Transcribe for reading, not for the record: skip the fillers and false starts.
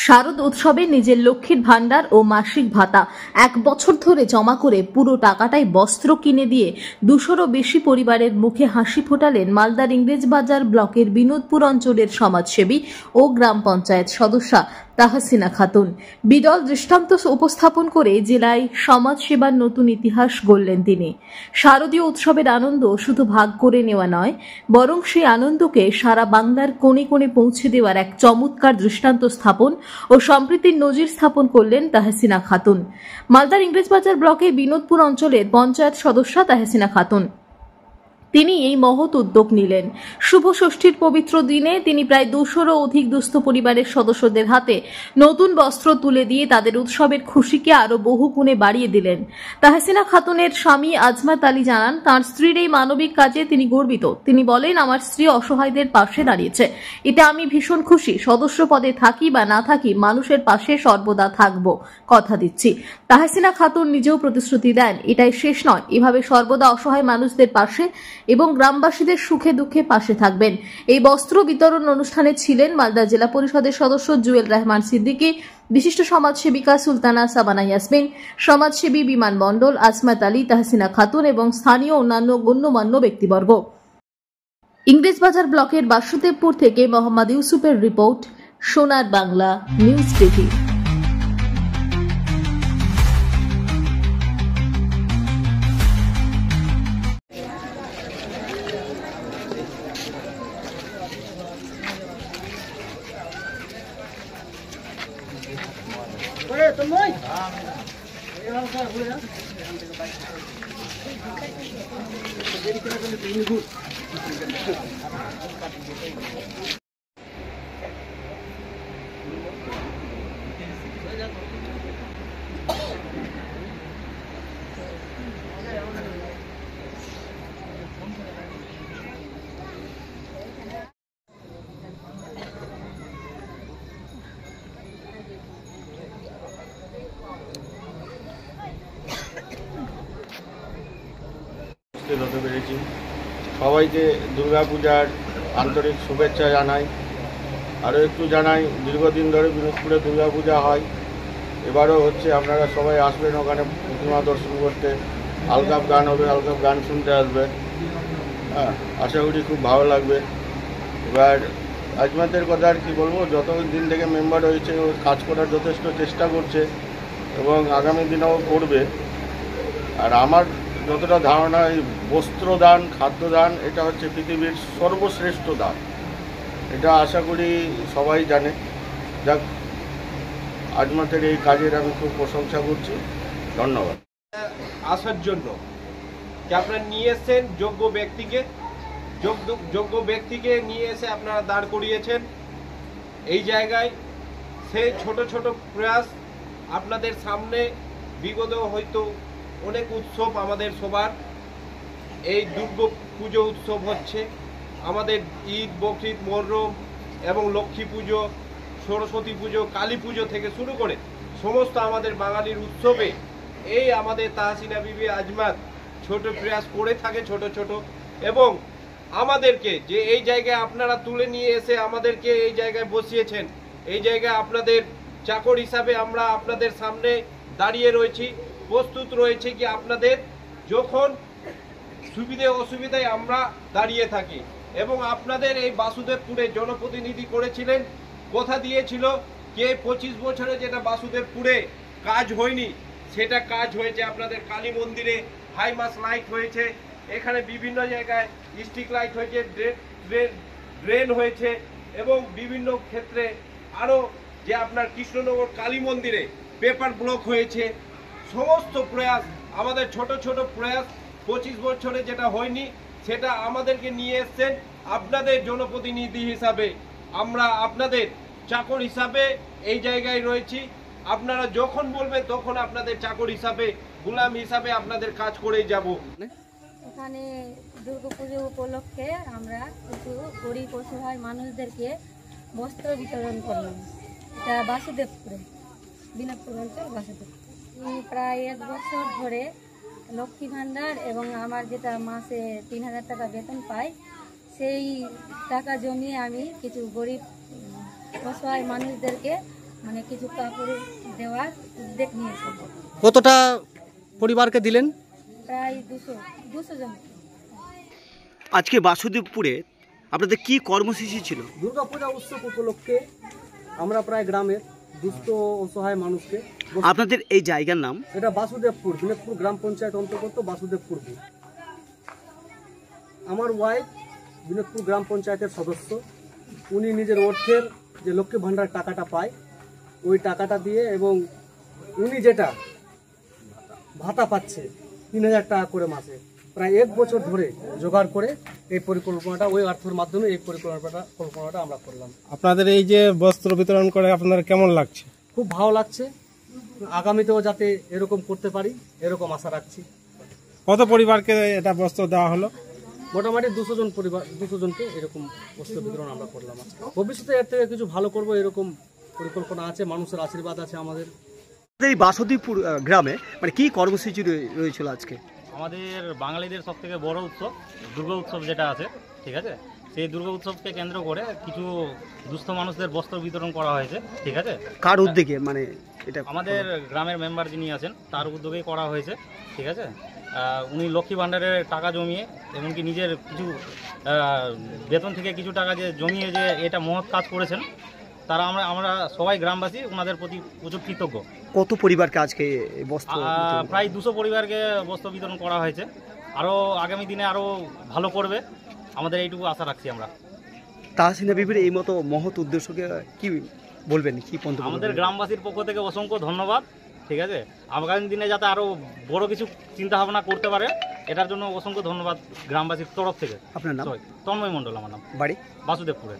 শারদ উৎসবে নিজের লক্ষ্মীর ভান্ডার ও মাসিক ভাতা 1 বছর ধরে জমা করে পুরো টাকাটাই বস্ত্র কিনে দিয়ে 200-রও বেশি পরিবারের মুখে হাসি ফোটালেন মালদার ইংরেজবাজার ব্লকের বিনোদপুর অঞ্চলের সমাজসেবী ও গ্রাম পঞ্চায়েত সদস্যা তাহসিনা খাতুন। বিরল দৃষ্টান্ত উপস্থাপন করে জেলায় সমাজসেবার নতুন ইতিহাস গড়লেন তিনি। শারদীয় উৎসবের আনন্দ শুধু ভাগ করে নেওয়া নয়, বরং সেই আনন্দকে সারা বাংলার কোণে কোণে পৌঁছে দেওয়ার এক চমৎকার দৃষ্টান্ত স্থাপন ও সম্প্রীতির নজির স্থাপন করলেন তাহসিনা খাতুন। মালদার ইংরেজবাজার ব্লকের বিনোদপুর অঞ্চলের পঞ্চায়েত সদস্যা তাহসিনা খাতুন তিনি এই মহৎ উদ্যোগ নিলেন। শুভ ষষ্ঠীর পবিত্র দিনে তিনি প্রায় 200-রও অধিক দুস্থ পরিবারের সদস্যদের হাতে নতুন বস্ত্র তুলে দিয়ে তাদের উৎসবের খুশিকে আরো বহু গুণে বাড়িয়ে দিলেন। তাহসিনা খাতুনের স্বামী আজমাত আলী জানান, তাঁর স্ত্রীর এই মানবিক কাজে তিনি গর্বিত। তিনি বলেন, আমার স্ত্রী অসহায়দের পাশে দাঁড়িয়েছে, এতে আমি ভীষণ খুশি। সদস্য পদে থাকি বা না থাকি, মানুষের পাশে সর্বদা থাকব, কথা দিচ্ছি। তাহসিনা খাতুন নিজেও প্রতিশ্রুতি দেন, এটাই শেষ নয়, এভাবে সর্বদা অসহায় মানুষদের পাশে এবং গ্রামবাসীদের সুখে দুঃখে পাশে থাকবেন। এই বস্ত্র বিতরণ অনুষ্ঠানে ছিলেন মালদা জেলা পরিষদের সদস্য জুয়েল রহমান সিদ্দিকী, বিশিষ্ট সমাজসেবিকা সুলতানা সাবানা ইয়াসমিন, সমাজসেবী বিমান মণ্ডল, আজমাত আলী, তাহসিনা খাতুন এবং স্থানীয় অন্যান্য গণ্যমান্য ব্যক্তিবর্গ। ইংরেজবাজার ব্লকের বাসুদেবপুর থেকে মোহাম্মদ ইউসুফের রিপোর্ট, সোনার বাংলা নিউজ টিভি। হতে পেরেছি। সবাইকে দুর্গাপূজার আন্তরিক শুভেচ্ছা জানাই। আরও একটু জানাই, দীর্ঘদিন ধরে বিনোদপুরে দুর্গাপূজা হয়, এবারও হচ্ছে। আপনারা সবাই আসবেন ওখানে প্রতিমা দর্শন করতে। আলকাপ গান হবে, আলকাপ গান শুনতে আসবেন। আশা করি খুব ভালো লাগবে। এবার আজমাতের কথা আর কি বলবো, যত দিন থেকে মেম্বার হয়েছে ও কাজ করার যথেষ্ট চেষ্টা করছে এবং আগামী দিনেও করবে। আর আমার যতটা ধারণা, এই বস্ত্রদান, খাদ্যদান, এটা হচ্ছে পৃথিবীর সর্বশ্রেষ্ঠ দান। এটা আশা করি সবাই জানে। যাক, আজমাতের এই কাজের আমি খুব প্রশংসা করছি। ধন্যবাদ। আসার জন্য যে আপনারা নিয়ে এসছেন যোগ্য ব্যক্তিকে নিয়ে এসে আপনারা দাঁড় করিয়েছেন এই জায়গায়। সেই ছোট ছোট প্রয়াস আপনাদের সামনে বিগত হয়তো অনেক উৎসব আমাদের সবার, এই দুর্গা পুজো উৎসব হচ্ছে, আমাদের ঈদ, বকরিদ, মহরম এবং লক্ষ্মী পুজো, সরস্বতী পুজো, কালী পুজো থেকে শুরু করে সমস্ত আমাদের বাঙালির উৎসবে এই আমাদের তাহসিনা বিবি আজমাত ছোট প্রয়াস করে থাকে, ছোট ছোট। এবং আমাদেরকে যে এই জায়গায় আপনারা তুলে নিয়ে এসে আমাদেরকে এই জায়গায় বসিয়েছেন, এই জায়গায় আপনাদের চাকর হিসাবে আমরা আপনাদের সামনে দাঁড়িয়ে রয়েছি, প্রস্তুত রয়েছে কি আপনাদের যখন সুবিধে অসুবিধায় আমরা দাঁড়িয়ে থাকি। এবং আপনাদের এই বাসুদেবপুরে জনপ্রতিনিধি করেছিলেন, কথা দিয়েছিল যে 25 বছরে যেটা বাসুদেবপুরে কাজ হয়নি সেটা কাজ হয়েছে। আপনাদের কালী মন্দিরে হাইমাস লাইট হয়েছে, এখানে বিভিন্ন জায়গায় স্ট্রিট লাইট হয়েছে, ড্রেন হয়েছে এবং বিভিন্ন ক্ষেত্রে আরও যে আপনার কৃষ্ণনগর কালী মন্দিরে পেপার ব্লক হয়েছে। সমস্ত প্রয়াস আমাদের ছোট ছোট প্রয়াস 25 বছরে যেটা হয়নি সেটা আমাদেরকে নিয়ে এসছেন আপনাদের জনপ্রতিনিধি হিসাবে। আমরা আপনাদের চাকর হিসাবে এই জায়গায় রয়েছি। আপনারা যখন বলবেন তখন আপনাদের চাকর হিসাবে, গোলাম হিসাবে আপনাদের কাজ করেই যাব। এখানে দুর্গাপুজো উপলক্ষে আমরা কিছু গরিব অসহায় মানুষদেরকে বস্ত্র বিতরণ করলাম। এটা বাসুদেবপুরে, বিনোদপুর অঞ্চল বাসুদেবপুর। প্রায় 1 বছর ধরে লক্ষ্মী ভান্ডার এবং আমার যেটা মাসে 3000 টাকা বেতন পাই, সেই টাকা জমিয়ে আমি কিছু গরিব অসহায় মানুষদেরকে মানে কিছু কাপড় দেওয়ার উদ্যোগ নিয়েছে। কতটা পরিবারকে দিলেন? প্রায় 200 জন। আজকে বাসুদেবপুরে আপনাদের কি কর্মসূচি ছিল? দুর্গাপূজা উৎসব উপলক্ষে আমরা প্রায় গ্রামের দুস্থ অসহায় মানুষকে, আপনাদের এই জায়গার নাম? এটা বাসুদেবপুর, বিনোদপুর গ্রাম পঞ্চায়েত অন্তর্গত বাসুদেবপুর। আমার ওয়াইফ বিনোদপুর গ্রাম পঞ্চায়েতের সদস্য, উনি নিজের অর্থের যে লক্ষ্মী ভাণ্ডার টাকাটা পায় ওই টাকাটা দিয়ে, এবং উনি যেটা ভাতা পাচ্ছে 3000 টাকা করে মাসে, প্রায় 1 বছর ধরে জোগাড় করে এই পরিকল্পনাটা, ওই অর্থের মাধ্যমে এই পরিকল্পনাটা আমরা করলাম। আপনাদের এই যে বস্ত্র বিতরণ করে আপনাদের কেমন লাগছে? খুব ভালো লাগছে, আগামীতেও যাতে এরকম করতে পারি এরকম আশা রাখছি। কত পরিবারকে এটা বস্ত্র দেওয়া হলো? মোটামুটি 200 জন পরিবার, 200 জনকে এরকম বস্ত্র বিতরণ আমরা করলাম। ভবিষ্যতে এর থেকে কিছু ভালো করব এরকম পরিকল্পনা আছে, মানুষের আশীর্বাদ আছে আমাদের। এই বাসুদেবপুর গ্রামে মানে কি কর্মসূচি রয়েছিল আজকে? আমাদের বাঙালিদের সব থেকে বড় উৎসব দুর্গা উৎসব যেটা আছে, ঠিক আছে, সেই দুর্গা উৎসবকে কেন্দ্র করে কিছু দুস্থ মানুষদের বস্ত্র বিতরণ করা হয়েছে, ঠিক আছে। কার উদ্যোগে? মানে এটা আমাদের গ্রামের মেম্বার যিনি আছেন তার উদ্যোগেই করা হয়েছে, ঠিক আছে। উনি লক্ষ্মী ভাণ্ডারের টাকা জমিয়ে, এমনকি নিজের কিছু বেতন থেকে কিছু টাকা যে জমিয়ে যে এটা মহৎ কাজ করেছেন, তারা আমরা সবাই গ্রামবাসী ওনাদের প্রতি প্রচুর কৃতজ্ঞ। কত পরিবারকে আজকে বস্ত্র? প্রায় 200 পরিবারকে বস্ত্র বিতরণ করা হয়েছে। আরও আগামী দিনে আরও ভালো করবে, আমাদের এইটুকু আশা রাখছি আমরা। তাহসিনা বিবির এই মতো মহৎ উদ্দেশ্যকে কি বলবেন, কি মন্তব্য? আমাদের গ্রামবাসীর পক্ষ থেকে অসংখ্য ধন্যবাদ, ঠিক আছে। আগামী দিনে যাতে আরও বড় কিছু চিন্তা ভাবনা করতে পারে, এটার জন্য অসংখ্য ধন্যবাদ গ্রামবাসীর তরফ থেকে। আপনার নাম? তন্ময় মণ্ডল আমার নাম, বাড়ি বাসুদেবপুরে।